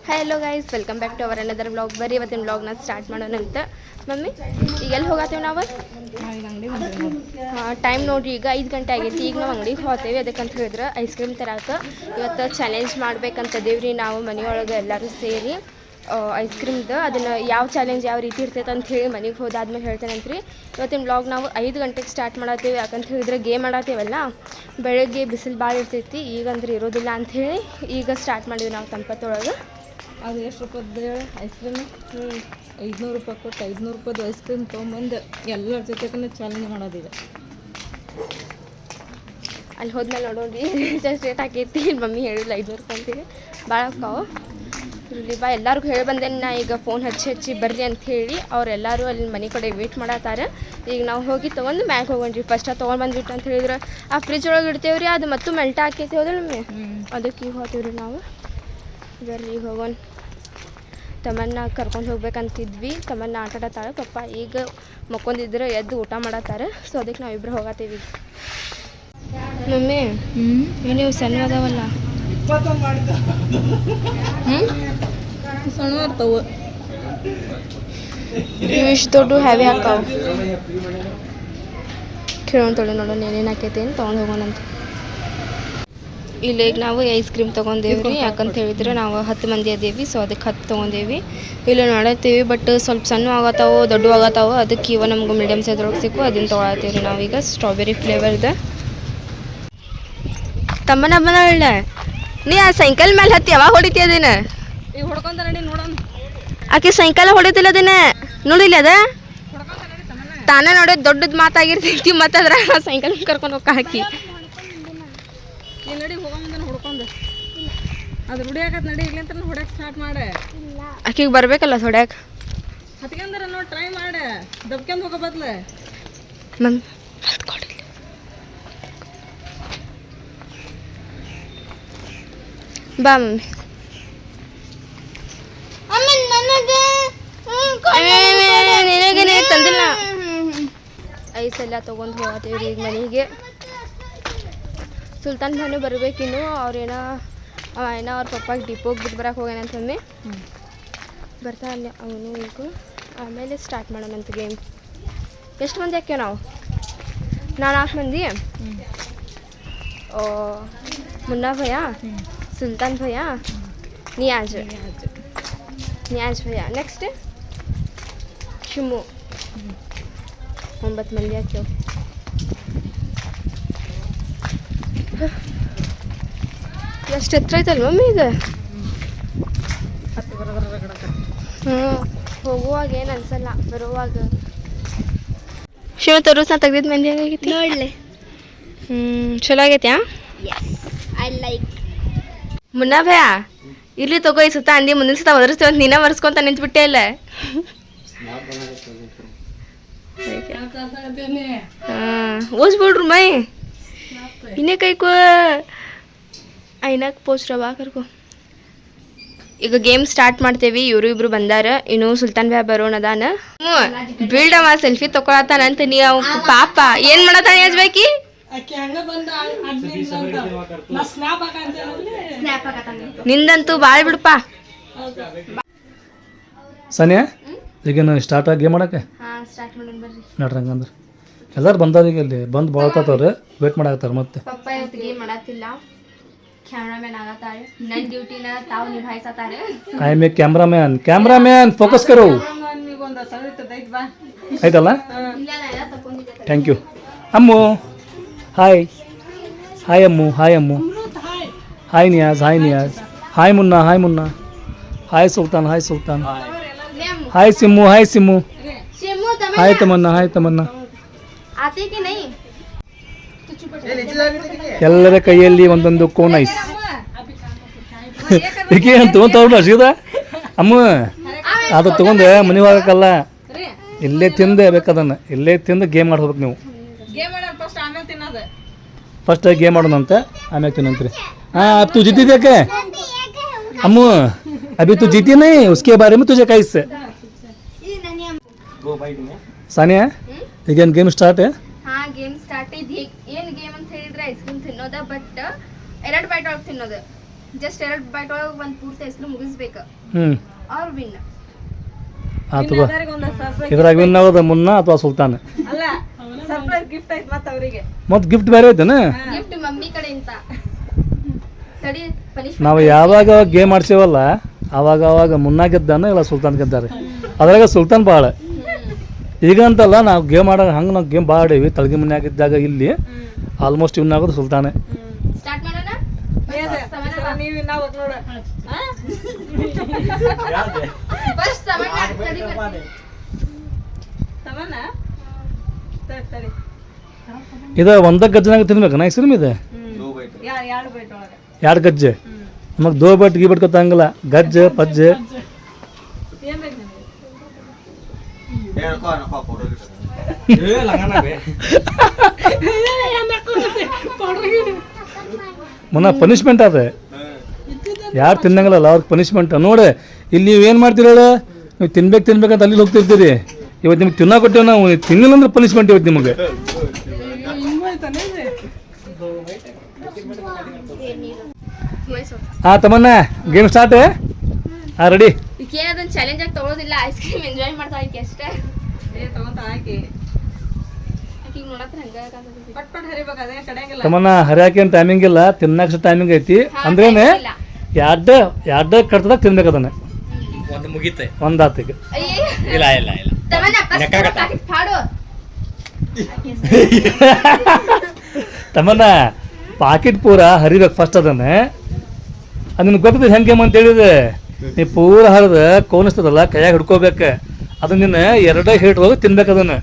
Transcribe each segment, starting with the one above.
Hello guys, welcome back to our another vlog. ಬರೀ ಇವತ್ತಿನ ವ್ಲಾಗ್ನ ಸ್ಟಾರ್ಟ್ ಮಾಡೋಣ ಅಂತ. ಮಮ್ಮಿ, ಈಗ ಎಲ್ಲಿ ಹೋಗತ್ತೀವಿ ನಾವು? ಟೈಮ್ ನೋಡಿರಿ, ಈಗ 5 ಗಂಟೆ ಆಗೈತಿ. ಈಗ ನಾವು ಅಂಗಡಿಗೆ ಹೋಗ್ತೇವೆ. ಅದಕ್ಕಂತ ಹೇಳಿದ್ರೆ ಐಸ್ ಕ್ರೀಮ್ ತರಕ್ಕೆ ಇವತ್ತು ಚಾಲೆಂಜ್ ಮಾಡ್ಬೇಕಂತ ದೇವ್ರಿ ನಾವು ಮನೆಯೊಳಗೆ ಎಲ್ಲರೂ ಸೇರಿ ಐಸ್ ಕ್ರೀಮ್ದು. ಅದನ್ನು ಯಾವ ಚಾಲೆಂಜ್ ಯಾವ ರೀತಿ ಇರ್ತೈತೆ ಅಂತ ಹೇಳಿ ಮನೆಗೆ ಹೋದಾದ್ಮೇಲೆ ಹೇಳ್ತೇನಂತ ರೀ. ಇವತ್ತಿನ ವ್ಲಾಗ್ ನಾವು 5 ಗಂಟೆಗೆ ಸ್ಟಾರ್ಟ್ ಮಾಡತ್ತೀವಿ. ಯಾಕಂತ ಹೇಳಿದ್ರೆ ಗೇಮ್ ಆಡತ್ತೀವಲ್ಲ, ಬೆಳಗ್ಗೆ ಬಿಸಿಲು ಭಾಳ ಇರ್ತೈತಿ, ಈಗಂದ್ರೆ ಇರೋದಿಲ್ಲ ಅಂಥೇಳಿ ಈಗ ಸ್ಟಾರ್ಟ್ ಮಾಡಿವಿ ನಾವು ತಂಪತ್ತೊಳಗೆ. ಅದು ಎಷ್ಟು ರೂಪಾಯ್ದು ಐಸ್ ಕ್ರೀಮ್? 500 ರೂಪಾಯಿ ಕೊಟ್ಟು 500 ರೂಪಾಯ್ದು ಐಸ್ ಕ್ರೀಮ್ ತೊಗೊಂಬಂದು ಎಲ್ಲರ ಜೊತೆಗೂ ಚಾಲೆಂಜ್ ಮಾಡೋದಿದೆ. ಅಲ್ಲಿ ಹೋದ್ಮೇಲೆ ನೋಡೋರಿ ಜಸ್ಟ್ ರೇಟ್ ಹಾಕೈತಿ. ಮಮ್ಮಿ ಹೇಳಿಲ್ಲ 500 ರೂಪಾಯಿ ಅಂತೀವಿ, ಭಾಳ ಅಕ್ಕಾವು ಇಲ್ಲಿ ಬಾ. ಎಲ್ಲರಿಗೂ ಹೇಳಿ ಬಂದೇನೆ ನಾ, ಈಗ ಫೋನ್ ಹಚ್ಚಿ ಬರ್ರಿ ಅಂತ ಹೇಳಿ. ಅವರೆಲ್ಲರೂ ಅಲ್ಲಿ ಮನೆ ಕಡೆ ವೇಟ್ ಮಾಡತ್ತಾರೆ. ಈಗ ನಾವು ಹೋಗಿ ತೊಗೊಂಡು ಮ್ಯಾಗೆ ಹೋಗೋಣ್ರಿ. ಫಸ್ಟ್ ತೊಗೊಂಡು ಬಂದ್ಬಿಟ್ಟು ಅಂತ ಹೇಳಿದ್ರೆ ಆ ಫ್ರಿಜ್ ಒಳಗೆ ಇಡ್ತೇವೆ ರೀ, ಅದು ಮತ್ತು ಮೆಲ್ಟ್ ಹಾಕೈತಿ ಹೋದ್ರೆ ಮಮ್ಮಿ. ಅದಕ್ಕೆ ಈಗ ಹೋಗ್ತೀವಿ ರೀ ನಾವು. ಬರ್ರಿ ಈಗ ಹೋಗೋಣ. ತಮ್ಮನ್ನ ಕರ್ಕೊಂಡು ಹೋಗ್ಬೇಕಂತಿದ್ವಿ. ತಮ್ಮನ್ನ ಆಟ ಆಡತ್ತಾಳೆ. ಪಪ್ಪ ಈಗ ಮಕ್ಕೊಂದಿದ್ರೆ ಎದ್ದು ಊಟ ಮಾಡತ್ತಾರೆ. ಸೊ ಅದಕ್ಕೆ ನಾವಿಬ್ಬರು ಹೋಗತ್ತೀವಿ. ಮಮ್ಮಿ ನೀವು ಸಣ್ಣ ಅದಾವಲ್ಲ, ಸಣ್ಣ ಇರ್ತಾವೆ ಇಷ್ಟು ದೊಡ್ಡ ಹ್ಯಾವಿ ಹಾಕಾವು. ಕೇಳೋಂತೊಳೆ ನೋಡೋಣ ಏನೇನು ಹಾಕೈತಿ ಅಂತ ತೊಗೊಂಡು ಹೋಗೋಣಂತ. ಇಲ್ಲಿ ಈಗ ನಾವು ಐಸ್ ಕ್ರೀಮ್ ತೊಗೊಂಡೇವಿ ರೀ. ಯಾಕಂತ ಹೇಳಿದ್ರೆ ನಾವು 10 ಮಂದಿ ಅದೇವಿ. ಸೊ ಅದಕ್ಕೆ 10 ತೊಗೊಂಡೇವಿ. ಇಲ್ಲ ನೋಡತ್ತೀವಿ, ಬಟ್ ಸ್ವಲ್ಪ ಸಣ್ಣ ಆಗತ್ತಾವು, ದೊಡ್ಡ ಆಗತ್ತಾವು. ಅದಕ್ಕೆ ಇವ ನಮ್ಗೆ ಮೀಡಿಯಮ್ ಸೈಜ್ರೊಳಗೆ ಸಿಕ್ಕು, ಅದನ್ನು ತೊಗೊಳತ್ತೀವಿ ರೀ ನಾವೀಗ. ಸ್ಟ್ರಾಬೆರಿ ಫ್ಲೇವರ್ದು. ತಮ್ಮನ ಬಂದ ನೀ ಆ ಸೈಕಲ್ ಮೇಲೆ ಹತ್ತಿ ಯಾವಾಗ ಹೊಡಿತೀಯ ಅದನ್ನ? ಈಗ ಹೊಡ್ಕೊಂತ ನಡಿ ನೋಡೋಣ. ಆಕೆ ಸೈಕಲ್ ಹೊಡಿತಿಲ್ಲ ಅದನ್ನ ನೋಡಿಲ್ಲ. ಅದ ತಾನೇ ನೋಡೋದು ದೊಡ್ಡದು ಮಾತಾಗಿರ್ತೈತಿ. ಮತ್ತು ಅದ್ರ ಸೈಕಲ್ ಕರ್ಕೊಂಡು ಹೋಗಿ ಹಾಕಿ ನಡಿ ಹೋಗಂದ ಹೊಡ್ಕೊಂಡು. ಅದು ರೂಢಿ ಆಗತ್ತೆ. ನಡಿ ಈಗಲಿಂತ ಹೊಡ್ಯಕ್ಕೆ ಸ್ಟಾರ್ಟ್ ಮಾಡೆ. ಆಕೆಗೆ ಬರ್ಬೇಕಲ್ಲ ಹೊಡ್ಯಾಕ. ಹತ್ಕಂದ್ರೆ ನೋಡಿ ಟ್ರೈ ಮಾಡೆ. ದಬ್ಕೊಂಡು ಹೋಗೋ ಬದ್ಲೆ ಮಮ್ಮಿ ಬಾ ಮಮ್ಮಿ. ನಿನಗೆ ತಂದಿಲ್ಲ. ಐಸೆಲ್ಲ ತೊಗೊಂಡು ಹೋಗ್ತೀವಿ ಈಗ ಮನೆಗೆ. ಸುಲ್ತಾನ್ ಭಾನು ಬರಬೇಕಿನ್ನು. ಅವ್ರೇನೋ ಅವ್ರ ಪಪ್ಪಾಗೆ ಡಿಪೋಗೆ ಬಿಟ್ಟು ಬರೋಕೆ ಹೋಗ್ಯಾನಂತಂದು ಬರ್ತಾನೆ ಅವನು. ಈಗ ಆಮೇಲೆ ಸ್ಟಾರ್ಟ್ ಮಾಡೋಣಂತ ಗೇಮ್. ಎಷ್ಟು ಮಂದಿ ಹಾಕ್ಯವ ನಾವು? 4 ಮಂದಿ. ಮುನ್ನಾ ಭಯ್ಯ, ಸುಲ್ತಾನ್ ಭಯ್ಯ, ನಿಯಾಜ್ ಭಯ್ಯ, ನೆಕ್ಸ್ಟ್ ಶಿಮು. 9 ಮಂದಿ ಹಾಕ್ಯವ. ಎಷ್ಟು ಎತ್ತರ ಐತಲ್ಲ ಮಮ್ಮಿ ಇದು? ಹೋಗುವಾಗ ಏನು ಅನ್ಸಲ್ಲ, ಬರುವಾಗ. ಶಿವ ತೋರಿಸ್ ನಾ ತೆಗ್ದಿದ್ದು ಮಂದಿ ಆಗೈತಿ ನೋಡ್ಲಿ. ಚಲೋ ಆಗೈತಿ. I like. ಮುನ್ನಾ ಭಯ ಇಲ್ಲಿ ತಗೋ. ಈ ಸುತ್ತ ಅಂದಿ ಮುಂದಿನ ಸುತ್ತ ಒದರಿಸ್ತೇವೆ ಅಂತ ನೀನ ಮರ್ಸ್ಕೊಂತ ನಿಂತ್ಬಿಟ್ಟೆ ಇಲ್ಲ. ಓಸ್ಬಿಡ್ರು ಮೈ ಇನ್ನೇ ಕೈಕೋ ಐನಾಗ ಪೋಸ್ಟ್ ಬಾ ಕರ್ಕೊ. ಈಗ ಗೇಮ್ ಸ್ಟಾರ್ಟ್ ಮಾಡ್ತೇವಿ. ಇಬ್ರು ಬಂದಾರ. ಇನ್ನು ಸುಲ್ತಾನ್ ಭಯ ಬರೋಣ ಅದಾನ. ಬಿಲ್ಡ್ ಅವ ಸೆಲ್ಫಿ ತಕೊಳತಾನಂತ. ನೀ ಅವ್ ಪಾಪ ಏನ್ ಮಾಡತಾನ ಯಜ್ಬೇಕಿ? ನಿಂದಂತೂ ಬಾಳ್ ಬಿಡಪ್ಪ. ಸನಿಯಾ ಈಗೇನು ಸ್ಟಾರ್ಟ್ ಆಗಿ ಗೇಮ್ ಮಾಡಕ್ಕೆ ಸ್ಟಾರ್ಟ್ ಮಾಡೋಣ ಬರ್ರಿ. ನೋಡ್ರಿ. ಹಂಗಂದ್ರೆ ಎಲ್ಲರೂ ಬಂದಾರ. ಈಗ ಇಲ್ಲಿ ಬಂದು ಬಳಕತ್ತವ್ರೆ, ವೇಟ್ ಮಾಡಾಕತ್ತಾರ. ಮತ್ತೆ ಪಪ್ಪ ಇವತ್ತು ಗೇಮ್ ಮಾಡತ್ತಿಲ್ಲ, ಕ್ಯಾಮ್ರಾಮನ್ ಆಗತ್ತಾರೆ. ನನ್ನ ಡ್ಯೂಟಿನ ತಾವು ನಿಭಾಯಿಸತ್ತಾರೆ. I am a cameraman focus ಕರೋ. ಆಯ್ತಲ್ಲ, thank you. Ammu hi. Hi Ammu. Hi Ammu. Hi Niyaz. Hi Munna. Hi Sultan. Hi Simmu. Hi Tamanna. ಎಲ್ಲರ ಕೈಯಲ್ಲಿ ಒಂದೊಂದು ಕೋನ್ ಐಸ್. ಈಕೆ ತೊಗೊಂಡು ಸೀದಾ ಅಮ್ಮ ಅದು ತೊಗೊಂಡೆ ಮನೆ ಹೋಗಕ್ಕಲ್ಲ, ಇಲ್ಲೇ ತಿಂದು ಬೇಕದನ್ನು. ಇಲ್ಲೇ ತಿಂದು ಗೇಮ್ ಮಾಡಿ ಹೋಗ್ಬೇಕು ನೀವು. ಫಸ್ಟ್ ಗೇಮ್ ಮಾಡೋಣಂತೆ, ಆಮ್ಯಾಗ ತಿನ್ನಂತ್ರಿ. हाँ तू जीती थे क्या अम्मू? अभी तू जीती नहीं, उसके बारे में तुझे कैसे सानिया again game start है. हाँ ಗೇಮ್ ಸ್ಟಾರ್ಟ್ ಇದೆ. ಏನು ಗೇಮ್ ಅಂತ ಹೇಳಿದ್ರೆ ಐಸ್ ಕ್ರೀಮ್ ತಿನ್ನೋದ, ಬಟ್ 2 ಬೈಟ್ ಒಳಗೆ ತಿನ್ನೋದು. ಜಸ್ಟ್ 2 ಬೈಟ್ ಒಳಗೆ ಒಂದು ಪೂರ್ತಿ ಹೆಸರು ಮುಗಿಸ್ಬೇಕು ಹ್ಞೂ ಅವ್ರು ವಿನ್. ಆತು ಒಂದು ಸರ್ಪ್ರೈಸ್ ಇದ್ರಾಗ ವಿನ್ ಆಗೋದು ಮುನ್ನ ಅಥವಾ ಸುಲ್ತಾನ್. ಅಲ್ಲ ಸರ್ಪ್ರೈಸ್ ಗಿಫ್ಟ್ ಐತೆ ಮತ್ತೆ ಅವರಿಗೆ. ಮತ್ತು ಗಿಫ್ಟ್ ಬೇರೆ ಐತೇನ? ಗಿಫ್ಟ್ ಮಮ್ಮಿ ಕಡೆಯಿಂದ. ತಡಿ ಪನಿಷ್ಮೆಂಟ್. ನಾವು ಯಾವಾಗ ಗೇಮ್ ಆಡ್ಸೇವಲ್ಲ ಅವಾಗ ಮುನ್ನ ಗೆದ್ದಾನ ಇಲ್ಲ ಸುಲ್ತಾನ್ ಗೆದ್ದಾರೆ. ಅದ್ರಾಗ ಸುಲ್ತಾನ್ ಭಾಳ. ಈಗ ಅಂತಲ್ಲ ನಾವು ಗೇಮ್ ಆಡೋ ಹಂಗೆ ನಾವು ಗೇಮ್ ಭಾಳ ಆಡೀವಿ. ತಳಗಿ ಮನ್ಯಾಗಿದ್ದಾಗ ಇಲ್ಲಿ ಆಲ್ಮೋಸ್ಟ್ ವಿನ್ ಆಗೋದು ಸುಲ್ತಾನೆ. ಸ್ಟಾರ್ಟ್ ಮಾಡೋಣ. ನೀವು ನಾವು ನೋಡ ಫಸ್ಟ್ ತಮನ್ನ ತಡಿ ತಮನ್ನ ತಡಿ. ಇದು ಒಂದ ಗಜ್ಜನಾಗ ತಿನ್ಬೇಕನ ಐಸ್ ಕ್ರೀಮ್ ಇದೆ? 2 ಬೈಟ್ ಒಳಗೆ 2 ಗಜ್ಜೆ. ನಮಗೆ 2 ಬೈಟ್ ಗೀ ಬೈಟ್ ಗೊತ್ತಂಗಿಲ್ಲ. ಗಜ್ಜೆ ಪಜ್ಜೆ ಏನ್ ಬೇಕು ನಿಮಗೆ? ಮುನ್ನ ಪನಿಷ್ಮೆಂಟ್ ಅದ. ಯಾರು ತಿನ್ನಂಗಿಲ್ಲ ಅವ್ರಿಗೆ ಪನಿಷ್ಮೆಂಟ್. ನೋಡಿ ಇಲ್ಲಿ ನೀವು ಏನು ಮಾಡ್ತೀರಲ್ಲ, ನೀವು ತಿನ್ಬೇಕಂತ ಅಲ್ಲಿ ಹೋಗ್ತಿರ್ತೀರಿ. ಇವತ್ತು ನಿಮ್ಗೆ ತಿನ್ನೋ ಕೊಟ್ಟೇವೆ ನಾವು. ತಿನ್ನಿಲ್ಲ ಅಂದ್ರೆ ಪನಿಷ್ಮೆಂಟ್ ಇವತ್ತು ನಿಮಗೆ. ತಮ್ಮನ್ನ ಗೇಮ್ ಸ್ಟಾರ್ಟ್. ರೆಡಿ? ಈಗ ಏನದನ್ನ ಚಾಲೆಂಜ್ ಆಗಿ ತಗೊಳ್ಳೋದಿಲ್ಲ. ಐಸ್ ಕ್ರೀಮ್ ಎಂಜಾಯ್ ಮಾಡ್ತಾಳೆ ಈಕೆ ಅಷ್ಟೇ. ತಗೊಂತ ಹಾಕಿ ಆಕಿಗೆ ನೋಡತ್ರ ಹಂಗ ಪಟ್ ಪಟ್ ಹರಿಬೇಕು, ಅದೇ ಕಡೆಯಂಗಿಲ್ಲ. ತಮ್ಮನ್ನ ಹರಿಯಾಕೆ ಏನು ಟೈಮಿಂಗ್ ಇಲ್ಲ, ತಿನ್ನಕ್ಕೆ ಟೈಮಿಂಗ್ ಐತಿ. ಅಂದ್ರೇನೆ ಎರಡು ಕಟ್ತದಾಗ ತಿನ್ಬೇಕು ಅದನ್ನ. ಒಂದು ಮುಗಿತೆ ಒಂದು ಆತಿಗೆ ಇಲ್ಲ ಇಲ್ಲ ಇಲ್ಲ ತಮ್ಮನ್ನ ಪಾಕೆಟ್ ಪೂರ ಹರಿಬೇಕು ಫಸ್ಟ್ ಅದನ್ನ. ಅದನ್ನ ಗೊತ್ತಿದೆ ಹೆಂಗೆ ಅಂತ ಹೇಳಿದೆ. ನೀ ಪೂರ ಹರಿದ ಕೋನಿಸ್ತದಲ್ಲ ಕೈಯಾಗ ಹಿಡ್ಕೋಬೇಕು. ಅದನ್ನ ನಿನ್ನ 2 ಹಿಟ್ ಹೋಗಿ ತಿನ್ಬೇಕು ಅದನ್ನ.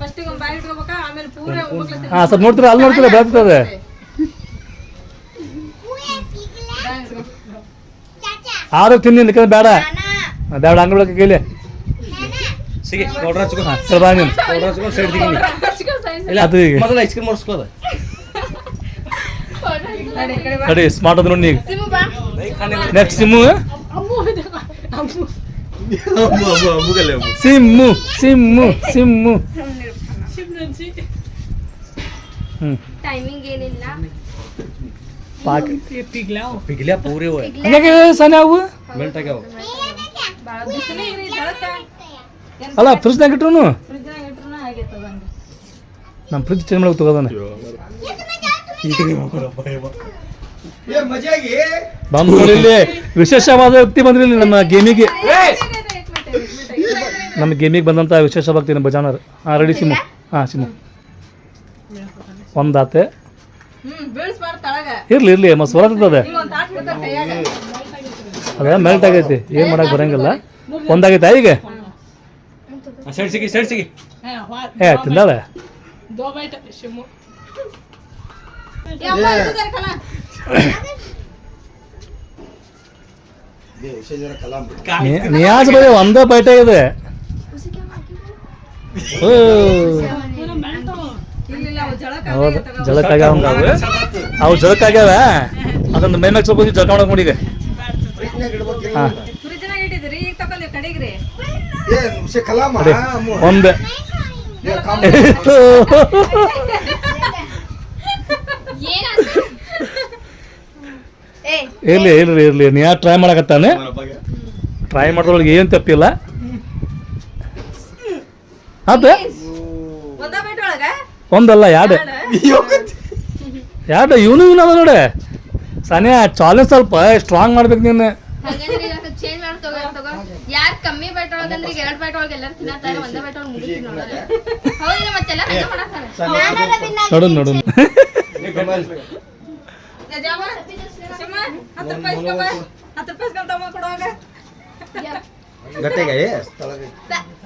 ಫಸ್ಟಿಗೆ ಒಂದು ಬಾಯಿ ಇಟ್ಕೋಬೇಕಾ, ಆಮೇಲೆ ಪೂರ ಹೋಗ್ಬೇಕು. ಹಾಂ ಸ್ವಲ್ಪ ನೋಡ್ತೀರ, ಅಲ್ಲಿ ನೋಡ್ತೀರ ಬೆಳ್ತದೆ. ಆರು ತಿನ್ನಿ ಬೇಡ ಬೇಡ ಅಂಗಡಿ ಒಳಗೆ ಕೇಳಿ ಸಿಗಿ ಪೌಡರ್ ಹಚ್ಕೋ. ಸ್ವಲ್ಪ ನೀನು ಪೌಡರ್ ಹಚ್ಕೋ ಸೈಡ್ ತೆಗಿನಿ. ಇಲ್ಲ ಅದು ಈಗ ಮೊದಲು ಐಸ್ ಕ್ರೀಮ್ ಮಾಡಿಸ್ಕೋದ. ನೋಡಿ ಸ್ಮಾರ್ಟ್ ಅದ ನೋಡಿ. ಈಗ ಸಿಮು ಬಾ. Next SIM SIM SIM SIM. ಹ್ಞೂ ಟೈಮಿಂಗ್ ಏನಿಲ್ಲ. ಪಿಗ್ಲ್ಯಾ ಪೂರಿ ಹೋಯ್ ಹಂಗಾಗಿ ಸಣ್ಣ ಅವು ಮೆಲ್ಟ್ ಆಗ್ಯಾವ. ಭಾಳ ಬಿಸಿಲು ಬಿಸಿಲು ಜಳಕ ಅಲ್ಲ ಫ್ರಿಜ್ನಾಗ ಇಟ್ರು. ಫ್ರಿಜ್ನಾಗ ಇಟ್ರೂ ಆಗೈತೆ ಅದಂಗೆ. ನಮ್ಮ ಫ್ರಿಜ್ ಚೇಂಜ್ ಮಾಡೋಕೆ ತಗೋದಾನೆ. ಬಂದು ಇಲ್ಲಿ ವಿಶೇಷವಾದ ವ್ಯಕ್ತಿ ಬಂದ್ರಿ ನಮ್ಮ ಗೇಮಿಗೆ. ನಮ್ಮ ಗೇಮಿಗೆ ಬಂದಂಥ ವಿಶೇಷ ಭಕ್ತಿ ನಮ್ಮ ಬಜಾನರ್. ಹಾಂ ರೆಡಿ ಸಿಮ್ಮು. ಹಾಂ ಸಿಮ್ಮು ಒಂದಾತೆ. ಬೀಳ್ಸ್ಬಾರ್ದು ತಳಗ. ಇರ್ಲಿ ಮತ್ತು ಸ್ವರತದ ಈಗ ಒಂದು ತಾಟ್ ಬಿಡ್ತಾರೆ ಕೈಯಾಗ. ಅದ ಮೆಲ್ಟ್ ಆಗೈತಿ, ಏನು ಮಾಡಕ್ಕೆ ಬರಂಗಿಲ್ಲ. ಒಂದಾಗೈತಾ ಈಗ? ಸೈಡ್ ಸಿಗಿ ಸೈಡ್ ಸಿಗಿ. ಏ ತಿಂದಾಳೆ. ನಿಯಾಜ್ ಬರೀ ಒಂದೇ ಬೈಟ ಇದೆ. ಇಲ್ಲ ಅವು ಜಳಕ ಹೌದು ಜಳಕ್ಕಾಗ್ಯಾವ. ಅವು ಜಳಕ್ಕಾಗ್ಯಾವ. ಅದೊಂದು ಮೈ ಮ್ಯಾಗ ಸ್ವಲ್ಪ ಜಳಕ ಮಾಡಕ್ ನೋಡಿ ಈಗ. ಹಾಂ ಫ್ರಿಜ್ನಾಗ ಇಟ್ಟಿದ್ರಿ, ಈಗ ತಗೊಳ್ಳಿ ಕಡೆಗ್ರಿ. ಒಂದು ಇರ್ಲಿ ನೀ ಯಾರು ಟ್ರೈ ಮಾಡಕತ್ತಾನೆ. ಟ್ರೈ ಮಾಡೋದ್ರೊಳಗೆ ಏನು ತಪ್ಪಿಲ್ಲ. ಅದು ಒಂದ ಬೈಟ್ ಒಳಗ ಒಂದಲ್ಲ ಎರಡು ಇವನು ಅದ ನೋಡಿ. ಸಾನಿಯಾ ಚಾಲೆಂಜ್ ಸ್ವಲ್ಪ ಸ್ಟ್ರಾಂಗ್ ಮಾಡ್ಬೇಕು ನೀನು. ಚೇಂಜ್ ಮಾಡಿ ತಗೋ. ಯಾರು ಕಮ್ಮಿ ಬೈಟ್ ಒಳಗಂದ್ರೆ ಈಗ 2 ಬೈಟ್ ಒಳಗೆ ಎಲ್ಲರೂ ತಿನ್ನತ್ತಾರೆ. ಒಂದೇ ಬೈಟ್ ಒಳಗೆ ಮುಗಿಸಿ ನೋಡಲ್ಲ. ಹೌದಿಲ್ಲ ಮತ್ತೆಲ್ಲ ಹಂಗೆ ಮಾಡತ್ತಾರೆ. ನೋಡು ಜಾಮ ಸಿಮ್ಮ 10 ರೂಪಾಯಿ ಇಸ್ಕೊಬ. 10 ರೂಪಾಯಿ ಇಸ್ಕೊಂಡ್ ತಗೊಂಡ್ ಕೊಡುವಾಗ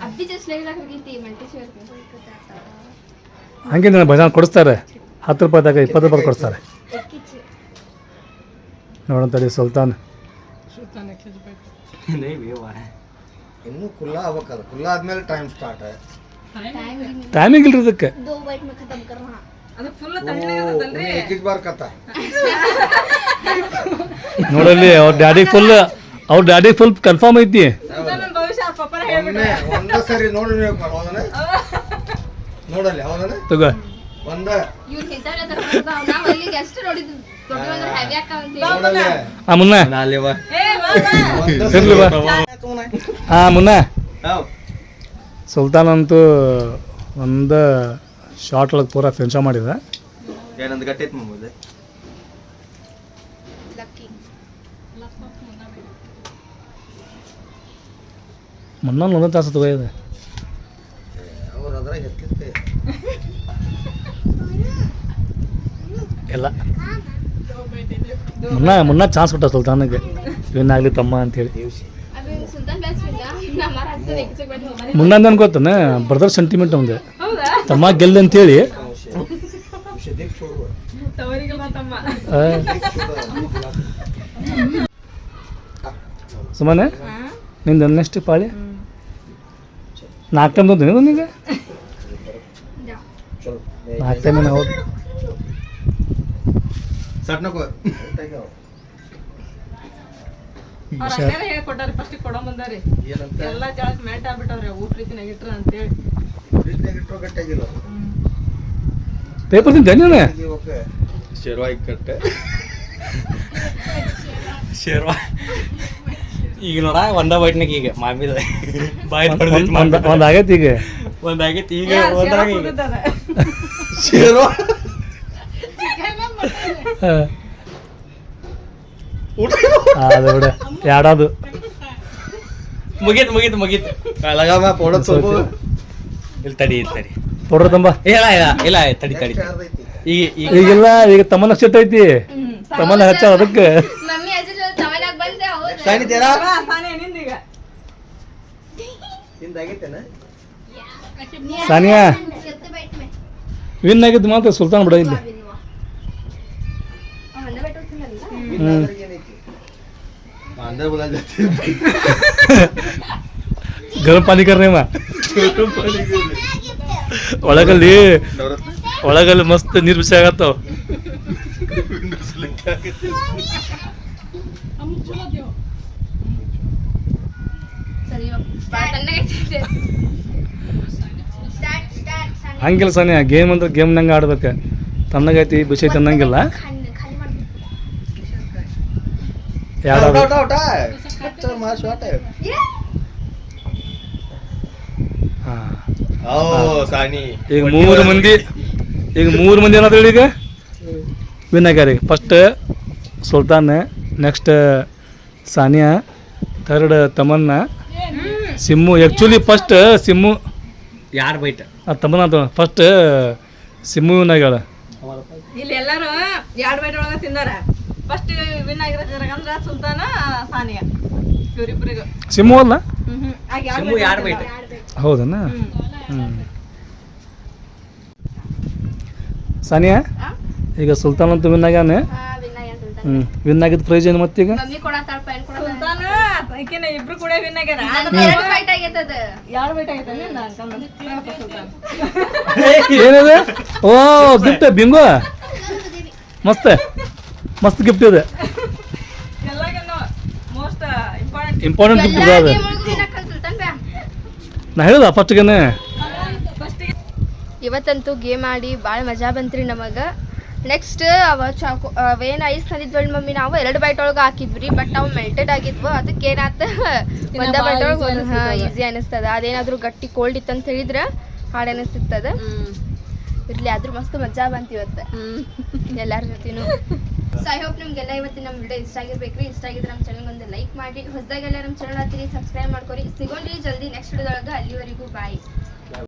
ಅಬ್ಬಿ ಜಸ್ಟ್ ಲೈಕ್ ಹೋಗಿಂತಿ ಮಲ್ಟಿ ಶೇರ್ ಹಂಗೆ ನನ್ನ ಭಜನೆ ಕೊಡಿಸ್ತಾರೆ. 10 ರೂಪಾಯಿದಾಗ 20 ರೂಪಾಯಿ ಕೊಡಿಸ್ತಾರೆ. ನೋಡಂತಡಿ ಸುಲ್ತಾನ್ ಇನ್ನು ಕುಲ್ಲ ಆಗ್ಬೇಕಲ್ಲ. ಕುಲ್ಲ ಆದ್ಮೇಲೆ ಟೈಮ್ ಸ್ಟಾರ್ಟ್. ಟೈಮಿಂಗ್ ಇಲ್ರಿ ಇದಕ್ಕೆ. ಅದು ಫುಲ್ ತಣ್ಣಗಿರುತ್ತಲ್ರಿ. एक बार कथा ನೋಡಲ್ಲಿ ಅವ್ರ ಡ್ಯಾಡಿ ಫುಲ್ ಕನ್ಫರ್ಮ್ ಐತಿ. ನನ್ನ ಭವಿಷ್ಯ ಅವ್ರ ಪಪ್ಪನ ಹೇಳ್ಬಿಟ್ರೆ ಒಂದ ಸರಿ ನೋಡಿ ಹೌದನ ನೋಡಲ್ಲಿ ಹೌದನ ತಗೋ ಒಂದ ಇವ್ರು ಹಿಂತಾವ್ರೆ ನಾವು ಅಲ್ಲಿಗೆ ಎಷ್ಟು ನೋಡಿದ್ವಿ. ದೊಡ್ಡ ಅಂದ್ರೆ ಹೆವಿ ಅಕ್ಕಾವಂತೀವಿ. ಮುನ್ನ ನಾಳೆವ ಇರ್ಲಿ ಬಾ. ಮುನ್ನ ಸುಲ್ತಾನ್ ಅಂತೂ ಒಂದು ಶಾರ್ಟ್ ಒಳಗೆ ಪೂರಾ ಫಿನಿಶ ಮಾಡಿದ. ಏನಂದ್ ಗಟ್ಟೈತ್ ಮಮ್ಮದೆ ಮುನ್ನ ಒಂದೊಂದು ತಾಸು ತಗೋಯ್ದೆ. ಅವ್ರು ಅದ್ರಾಗ ಎತ್ತಿರ್ತೆ ಎಲ್ಲ ಮುನ್ನ ಚಾನ್ಸ್ ಕೊಟ್ಟ ಸುಲ್ತಾನಿಗೆ ವಿನ್ ಆಗಲಿ ತಮ್ಮ ಅಂತೇಳಿ. ಅದು ಸುಲ್ತಾನ್ ಬ್ಯಾಚ್ ಇಲ್ಲ ನಮ್ಮ ಹತ್ತಿರ ಎಕ್ಸಾಕ್ಟ್ ಬಂದು ಮುನ್ನಂದ ಅನ್ಕೋತಾನೆ ಬ್ರದರ್ ಸೆಂಟಿಮೆಂಟ್ ಅವ್ದೆ ಹೌದಾ ತಮ್ಮ ಗೆಲ್ಲ ಅಂತೇಳಿ. ಶದೀಪ್ ಶೋಡುವ ತವರಿಗೆ ತಮ್ಮ ಸುಮ್ಮನೆ ನಿಂದು ನೆಕ್ಸ್ಟ್ ಪಾಳಿ 4 ಟೈಮ್ ತಂದು ನಿನಗೆ ಚಲೋ 4 ಟೈಮ್ ಏನು ಹೌದು. ಸಟ್ ನಕೋ ಅವ್ರ ಅಣ್ಣನೇ ಹೇಳ್ಕೊಟ್ಟಾರಿ ಫಸ್ಟ್ ಕೊಡೋ ಬಂದಾರಿ ಏನಂತ ಎಲ್ಲ ಜಾಸ್ತಿ ಮೆಲ್ಟ್ ಆಗ್ಬಿಟ್ಟವ್ರಿ ಊಟ ರೀತಿನಾಗ ಇಟ್ರ ಅಂತೇಳಿ ಫ್ರಿಜ್ನಾಗ ಇಟ್ಟರು ಗಟ್ಟಿಯಾಗಿಲ್ಲ ಪೇಪರ್ ತಿಂತ ನೀನು ಓಕೆ ಶೇರ್ವಾಯಿ ಕಟ್ಟೆ ಶೇರ್ವಾ ಈಗ ನೋಡ ಒಂದ ಬೈಟ್ನಾಗ ಈಗ ಮಾಮಿದ ಬಾಯ್ ಒಂದು ಆಗೈತಿ ಈಗ. ಒಂದಾಗೈತಿ ಈಗ ಒಂದಾಗ ಈಗ ಶೇರ್ವ ಅದು ಬಿಡ ಎರಡದು ಮುಗೀತು ಲಗಾಮ ಪೌಡರ್ ಸ್ವಲ್ಪ ಇಲ್ಲಿ ತಡಿ ಕೊಡ್ರಿ ತಂಬ. ಇಲ್ಲ ತಡಿ ಈಗ ಈಗ ಈಗಿಲ್ಲ ಈಗ ತಮ್ಮನ ಸೆಟ್ ಐತಿ ತಮ್ಮನ ಹಚ್ಚ ಅದಕ್ಕೆ ಮಮ್ಮಿ ಅಜ್ಜಿ ತವನಾಗ ಬಂದೆ ಹೌದು. ಸಾನಿ ತೇರಾ ಸಾನೆ ನಿಂದೀಗ ಹಿಂದಾಗೈತೆನ ಸಾನಿಯಾ ವಿನ್ ಆಗಿದ್ದು ಮಾತ್ರ ಸುಲ್ತಾನ್ ಬಿಡ ಇಲ್ಲಿ. अंदर बोला जाते ಗರಂ ಪಾನಿ ಕರ್ನೇಮ ಒಳಗಲ್ಲಿ ಮಸ್ತ್ ನೀರು ಬಿಸಿ ಆಗತ್ತಾವ. ಹಂಗಿಲ್ಲ ಸಾನಿಯಾ ಗೇಮ್ ಅಂದ್ರೆ ಗೇಮ್ ನಂಗೆ ಆಡ್ಬೇಕು. ತಣ್ಣಗೈತಿ ಬಿಸಿ ಐತಿ ಅನ್ನಂಗಿಲ್ಲ. उठा उठा उठा चल मार शॉट है ಹಾಂ ಓ ಸಾನಿ ಈಗ 3 ಮಂದಿ ಏನಾದ್ರು ಈಗ ವಿನ್ ಆಗ್ಯಾರ. ಈಗ first Sultan, next Saniya, third Tamanna, Simmu. Actually first Simmu ಯಾರು bite Tamanna first Simmu win ಆಗ್ಯಾಳ. ಇಲ್ಲಿ ಎಲ್ಲಾರು 2 ಬೈಟ್ ಒಳಗ ತಿಂದಾರ. ಫಸ್ಟ್ ವಿನ್ ಆಗಿರೋದ್ರಾಗಂದ್ರ ಸುಲ್ತಾನ ಸಾನಿಯಾ ಇವರಿಬ್ಬರಿಗೂ. ಸಿಮ್ಮು ಅಲ್ಲ ಯಾರು ಬೈಟ್ ಹೌದಣ್ಣ. ಸಾನಿಯಾ ಈಗ ಸುಲ್ತಾನ್ ಅಂತ ವಿನ್ ಆಗ್ಯಾನ. ವಿನ್ ಆಗಿದ್ದು ಪ್ರೈಸ್ ಏನು ಮತ್ತೀಗ? Mummy ಕೊಡತಾಳ pine ಕೊಡತಾಳ. ಸುಲ್ತಾನ ಈಕಿನ ಇಬ್ರು ಕೂಡ ವಿನ್ ಆಗ್ಯಾರ. 2 ಫೈಟ್ ಆಗೈತದ. 2 ಬೈಟ್ ಆಗೈತೆ ನಿಂದ ಅಂತಂದ್ರೆ ಸುಲ್ತಾನ್ ಏನಿದೆ? ಓ ಗಿಫ್ಟ್ ಬಿಂಗೋ ಮಸ್ತ್ ಗಿಫ್ಟ್ ಇದೆ. ಎಲ್ಲಾಗೇನು ಮೋಸ್ಟ್ ಇಂಪಾರ್ಟೆಂಟ್ ಇಂಪಾರ್ಟೆಂಟ್ ಗಿಫ್ಟ್ ಇದೆ ಅದು. ಗೇಮ್ ಒಳಗೂ ವಿನಕ್ಕ ಸುಲ್ತಾನ್ ಬ್ಯಾ. ನಾ ಹೇಳಿದ ಫಸ್ಟ್ಗೇನೆ. ಇವತ್ತಂತೂ ಗೇಮ್ ಆಡಿ ಭಾಳ ಮಜಾ ಬಂತ್ರಿ ನಮಗೆ. ನೆಕ್ಸ್ಟ್ ಅವೇನು ಐಸ್ ತಂದಿದ್ವಳ್ಳಿ ಮಮ್ಮಿ, ನಾವು 2 ಬೈಟ್ ಒಳಗೆ ಹಾಕಿದ್ವಿ. ಬಟ್ ಅವು ಮೆಲ್ಟೆಡ್ ಆಗಿದ್ವು. ಅದಕ್ಕೆ ಏನಾಯ್ತು ಒಂದೇ ಬೈಟ್ ಒಳಗೆ ಈಸಿ ಅನಿಸ್ತದ. ಅದೇನಾದರೂ ಗಟ್ಟಿ ಕೋಲ್ಡ್ ಇತ್ತು ಅಂತ ಹೇಳಿದ್ರೆ ಹಾಡು ಅನಿಸ್ತಿರ್ತದ. ಇರಲಿ ಆದ್ರೂ ಮಸ್ತ್ ಮಜಾ ಬಂತು ಇವತ್ತು ಎಲ್ಲರ ಜೊತೆನೂ. ಸೊ ಐ ಹೋಪ್ ನಿಮಗೆಲ್ಲ ಇವತ್ತಿನ ನಮ್ಮ ವಿಡಿಯೋ ಇಷ್ಟ ಆಗಿರ್ಬೇಕ್ರಿ. ಇಷ್ಟ ಆಗಿದ್ರೆ ನಮ್ಮ ಚಾನಲ್ಗೆ ಒಂದು ಲೈಕ್ ಮಾಡಿ, ಹೊಸದಾಗೆಲ್ಲ ನಮ್ಮ ಚಾನಲ್ ಹತ್ತಿರಿ ಸಬ್ಸ್ಕ್ರೈಬ್ ಮಾಡ್ಕೊರಿ. ಸಿಗೋಣ್ರಿ ಜಲ್ದಿ ನೆಕ್ಸ್ಟ್ ವಿಡಿಯೋದೊಳಗೆ. ಅಲ್ಲಿವರೆಗೂ ಬಾಯ್.